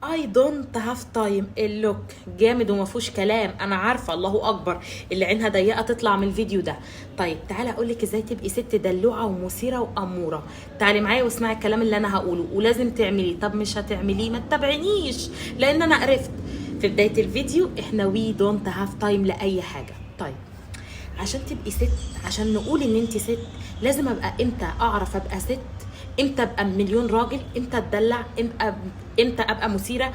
I don't have time. اللوك جامد وما فيهوش كلام، انا عارفه، الله اكبر اللي عينها ضيقه تطلع من الفيديو ده. طيب تعالى اقول لك ازاي تبقي ست دلوعه ومثيره واموره. تعالي معايا واسمعي الكلام اللي انا هقوله ولازم تعمليه. طب مش هتعمليه ما تتابعنيش، لان انا عرفت في بدايه الفيديو احنا وي دونت هاف تايم لاي حاجه. طيب عشان تبقي ست، عشان نقول ان انت ست، لازم ابقى امتى اعرف ابقى ست، امتى ابقى مليون راجل، امتى اتدلع، امتى ابقى مثيره.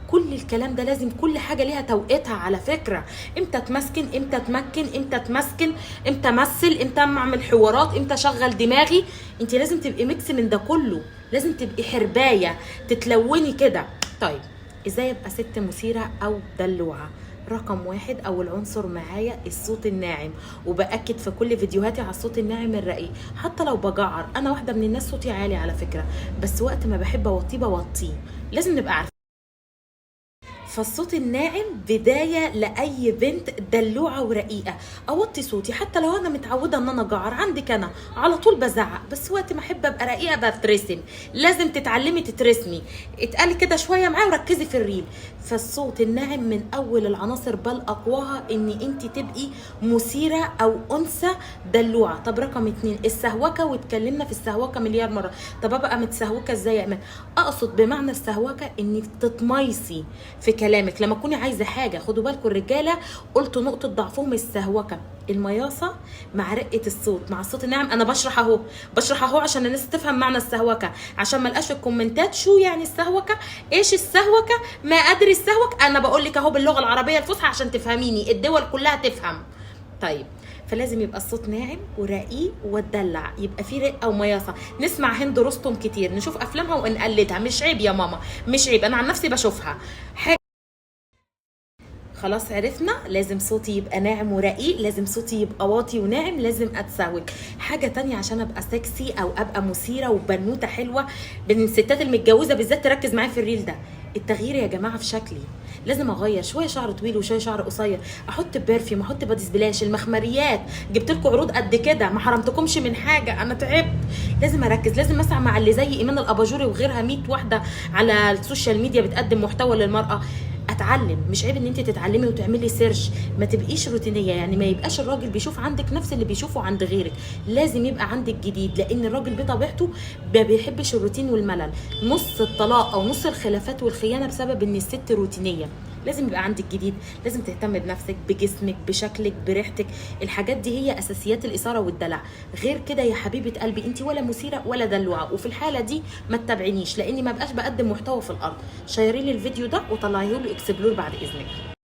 كل الكلام ده لازم كل حاجه ليها توقيتها على فكره. امتى تمسكن، امتى اتمكن، امتى تمسكن، امتى امثل، امتى اعمل حوارات، امتى اشغل دماغي. انت لازم تبقي ميكس من ده كله، لازم تبقي حربايه تتلوني كده. طيب ازاي ابقى ست مثيره او دلوعه؟ رقم واحد اول عنصر معايا الصوت الناعم، وباكد في كل فيديوهاتي على الصوت الناعم الرقيق. حتى لو بجعر، انا واحده من الناس صوتي عالي على فكره، بس وقت ما بحب اوطيه بوطيه، لازم نبقى عارفين. فالصوت الناعم بدايه لاي بنت دلوعه ورقيقه. اوطي صوتي حتى لو انا متعوده ان انا جعر، عندك انا على طول بزعق، بس وقت ما احب ابقى رقيقه بترسم. لازم تتعلمي تترسمي، اتقالي كده شويه معايا وركزي في الريل. فالصوت الناعم من اول العناصر بل اقواها ان انت تبقي مثيره او انثى دلوعه. طب رقم اتنين السهوكه، واتكلمنا في السهوكه مليار مره. طب ابقى متسهوكه ازاي يا امان؟ اقصد بمعنى السهوكه انك تتميصي في كلامك لما تكوني عايزه حاجه. خدوا بالكم الرجاله، قلتوا نقطه ضعفهم السهوكه، المياصه مع رقه الصوت مع الصوت الناعم. انا بشرح اهو عشان الناس تفهم معنى السهوكه، عشان ما لقاش في الكومنتات شو يعني السهوكه، ايش السهوكه، ما ادري السهوك. انا بقول لك اهو باللغه العربيه الفصحى عشان تفهميني، الدول كلها تفهم. طيب فلازم يبقى الصوت ناعم ورقيق وتدلع، يبقى فيه رقه ومياصه. نسمع هند رستم كتير، نشوف افلامها ونقلدها، مش عيب يا ماما، مش عيب، انا عن نفسي بشوفها. خلاص عرفنا لازم صوتي يبقى ناعم ورقيق، لازم صوتي يبقى واطي وناعم، لازم اتسوق. حاجه تانية عشان ابقى سكسي او ابقى مثيره وبنوته حلوه، بين الستات المتجوزه بالذات تركز معايا في الريل ده، التغيير يا جماعه في شكلي. لازم اغير شويه شعر طويل وشويه شعر قصير، احط برفيوم، احط بادي سبلاش، المخمريات. جبت لكم عروض قد كده، ما حرمتكمش من حاجه، انا تعبت. لازم اركز، لازم اسعى مع اللي زي ايمان الاباجوري وغيرها 100 واحده على السوشيال ميديا بتقدم محتوى للمراه. اتعلم، مش عيب ان انت تتعلمي وتعملي سيرش، ما تبقيش روتينيه، يعني ما يبقاش الراجل بيشوف عندك نفس اللي بيشوفه عند غيرك، لازم يبقى عندك جديد، لان الراجل بطبيعته ما بيحبش الروتين والملل. نص الطلاق او نص الخلافات والخيانه بسبب ان الست روتينيه. لازم يبقى عندك جديد، لازم تهتم بنفسك، بجسمك، بشكلك، بريحتك. الحاجات دي هي اساسيات الاثاره والدلع. غير كده يا حبيبه قلبي انت ولا مثيره ولا دلوعه، وفي الحاله دي ما تتابعنيش، لاني ما بقاش بقدم محتوى في الارض. شيري لي الفيديو ده وطلعيه له اكسبلور بعد اذنك.